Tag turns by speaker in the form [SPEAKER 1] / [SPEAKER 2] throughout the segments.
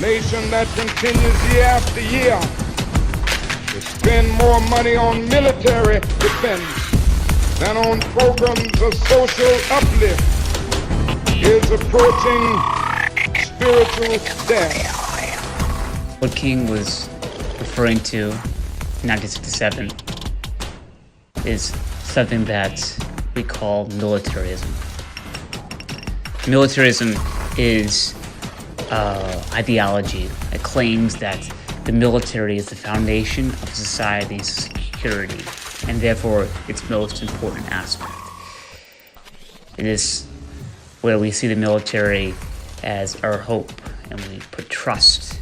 [SPEAKER 1] nation that continues year after year to spend more money on military defense than on programs of social uplift is approaching spiritual death.
[SPEAKER 2] What King was referring to in 1967 is something that we call militarism. Militarism is ideology that claims that the military is the foundation of society's security and therefore its most important aspect. It is where we see the military as our hope and we put trust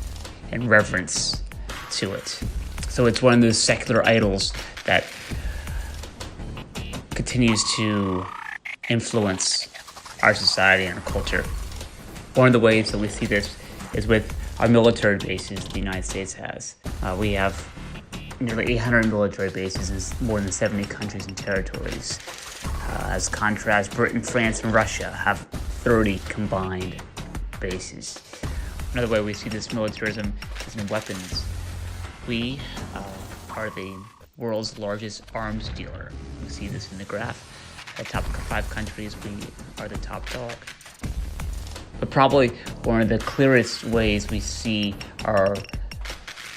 [SPEAKER 2] and reverence to it. So it's one of those secular idols that continues to influence our society and our culture. One of the ways that we see this is with our military bases the United States has. We have nearly 800 military bases in more than 70 countries and territories. As contrast, Britain, France, and Russia have 30 combined bases. Another way we see this militarism is in weapons. We are the world's largest arms dealer. You see this in the graph. The top 5 countries, we are the top dog. But probably one of the clearest ways we see our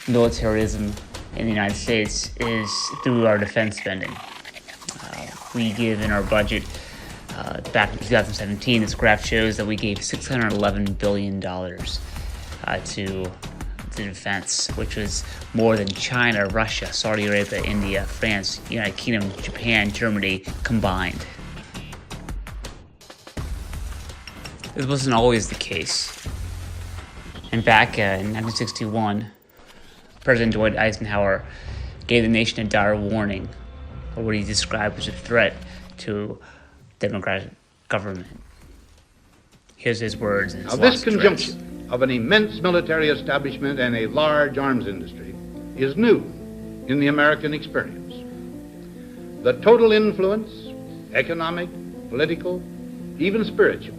[SPEAKER 2] militarism in the United States is through our defense spending. We give in our budget back in 2017, this graph shows that we gave $611 billion to defense, which was more than China, Russia, Saudi Arabia, India, France, United Kingdom, Japan, Germany combined. This wasn't always the case. And back in 1961, President Dwight Eisenhower gave the nation a dire warning of what he described as a threat to democratic government. Here's his words.
[SPEAKER 3] Now, this conjunction of an immense military establishment and a large arms industry is new in the American experience. The total influence, economic, political, even spiritual,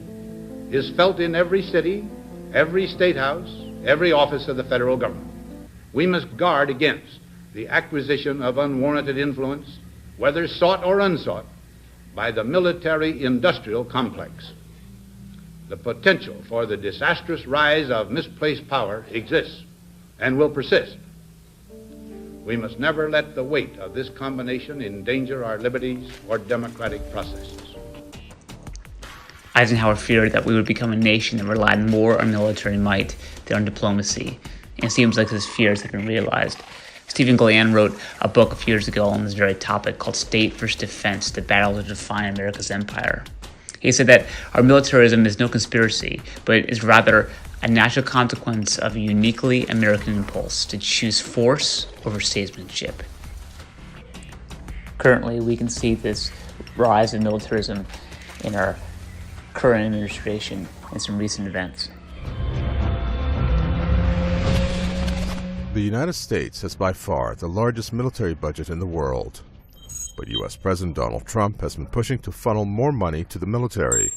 [SPEAKER 3] is felt in every city, every state house, every office of the federal government. We must guard against the acquisition of unwarranted influence, whether sought or unsought, by the military-industrial complex. The potential for the disastrous rise of misplaced power exists and will persist. We must never let the weight of this combination endanger our liberties or democratic processes.
[SPEAKER 2] Eisenhower feared that we would become a nation that relied more on military might than on diplomacy, and it seems like his fears have been realized. Stephen Glenn wrote a book a few years ago on this very topic called State versus Defense, the Battle to Define America's Empire. He said that our militarism is no conspiracy, but is rather a natural consequence of a uniquely American impulse to choose force over statesmanship. Currently, we can see this rise in militarism in our current administration and some recent events.
[SPEAKER 4] The United States has by far the largest military budget in the world. But U.S. President Donald Trump has been pushing to funnel more money to the military.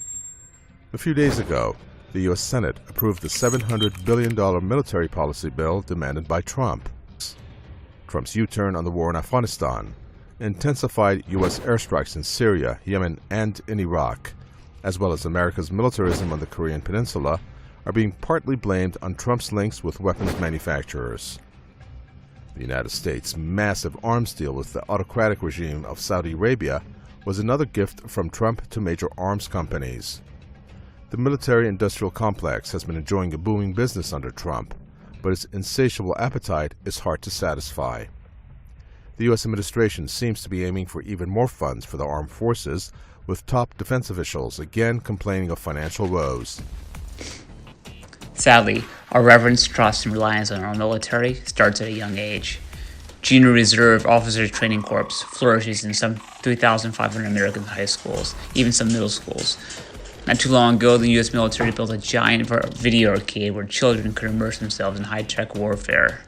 [SPEAKER 4] A few days ago, the U.S. Senate approved the $700 billion military policy bill demanded by Trump. Trump's U-turn on the war in Afghanistan, intensified U.S. airstrikes in Syria, Yemen, and in Iraq, as well as America's militarism on the Korean Peninsula, are being partly blamed on Trump's links with weapons manufacturers. The United States' massive arms deal with the autocratic regime of Saudi Arabia was another gift from Trump to major arms companies. The military-industrial complex has been enjoying a booming business under Trump, but its insatiable appetite is hard to satisfy. The U.S. administration seems to be aiming for even more funds for the armed forces, with top defense officials again complaining of financial woes.
[SPEAKER 2] Sadly, our reverence, trust, and reliance on our military starts at a young age. Junior Reserve Officers Training Corps flourishes in some 3,500 American high schools, even some middle schools. Not too long ago, the U.S. military built a giant video arcade where children could immerse themselves in high-tech warfare.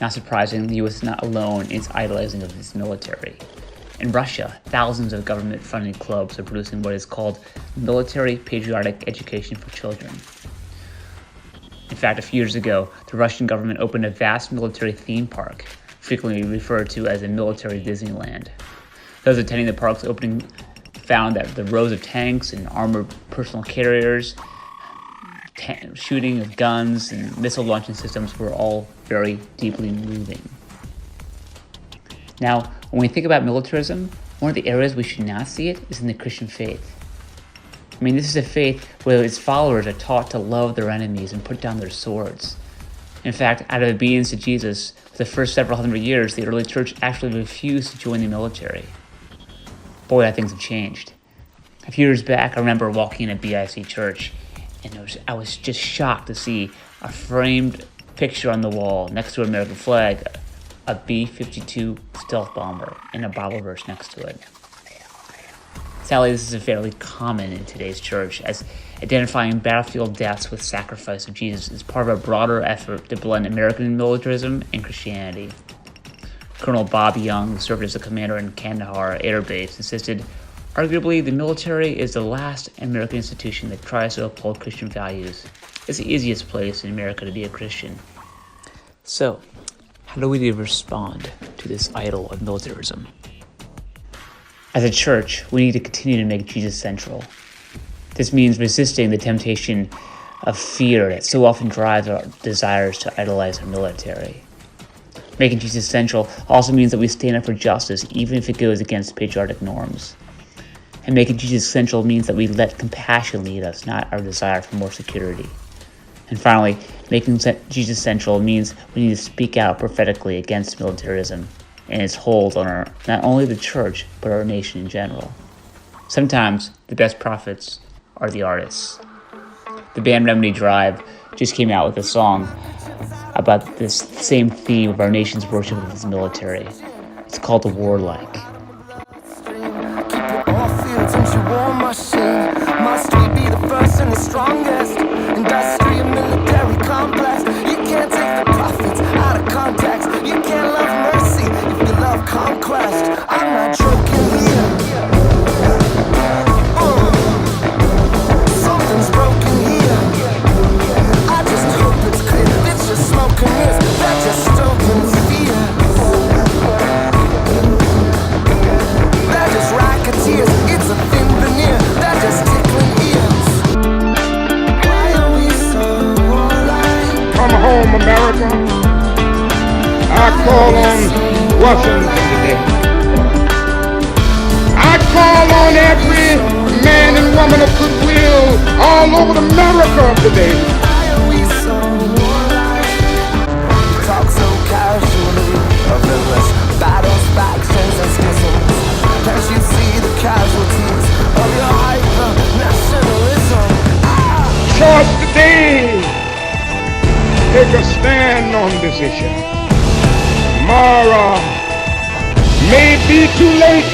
[SPEAKER 2] Not surprising, the U.S. is not alone in its idolizing of its military. In Russia, thousands of government-funded clubs are producing what is called military patriotic education for children. In fact, a few years ago, the Russian government opened a vast military theme park, frequently referred to as a military Disneyland. Those attending the park's opening found that the rows of tanks and armored personal carriers, shooting of guns, and missile launching systems were all very deeply moving. Now, when we think about militarism, one of the areas we should not see it is in the Christian faith. I mean, this is a faith where its followers are taught to love their enemies and put down their swords. In fact, out of obedience to Jesus, for the first several hundred years, the early church actually refused to join the military. Boy, how things have changed. A few years back, I remember walking in a BIC church, and I was just shocked to see a framed picture on the wall next to an American flag, a B-52 stealth bomber, and a Bible verse next to it. Sadly, this is fairly common in today's church, as identifying battlefield deaths with sacrifice of Jesus is part of a broader effort to blend American militarism and Christianity. Colonel Bob Young, who served as a commander in Kandahar Air Base, insisted, arguably, the military is the last American institution that tries to uphold Christian values. It's the easiest place in America to be a Christian. So, how do we respond to this idol of militarism? As a church, we need to continue to make Jesus central. This means resisting the temptation of fear that so often drives our desires to idolize our military. Making Jesus central also means that we stand up for justice, even if it goes against patriotic norms. And making Jesus central means that we let compassion lead us, not our desire for more security. And finally, making Jesus central means we need to speak out prophetically against militarism and its hold on not only the church, but our nation in general. Sometimes the best prophets are the artists. The band Remedy Drive just came out with a song about this same theme of our nation's worship of its military. It's called The Warlike.
[SPEAKER 5] Must we be the first and the strongest? Industry and military complex. You can't take the prophets out of context. You can't love mercy if you love conquest. I'm not joking here. Something's broken here. I just hope it's clear. It's just smoke and mirrors. They're just stoking fear. They're just racketeers. It's a thin veneer. They're just tickling ears. Why are we so alive?
[SPEAKER 1] Come home, America. I call on Washington today. I call on every man and woman of goodwill all over America today.
[SPEAKER 5] Why are we so alive? You talk so casually of endless battles, factions, and schisms. Can't you see the casualties of your hyper-nationalism?
[SPEAKER 1] Church today, take a stand on this issue. Tomorrow may be too late.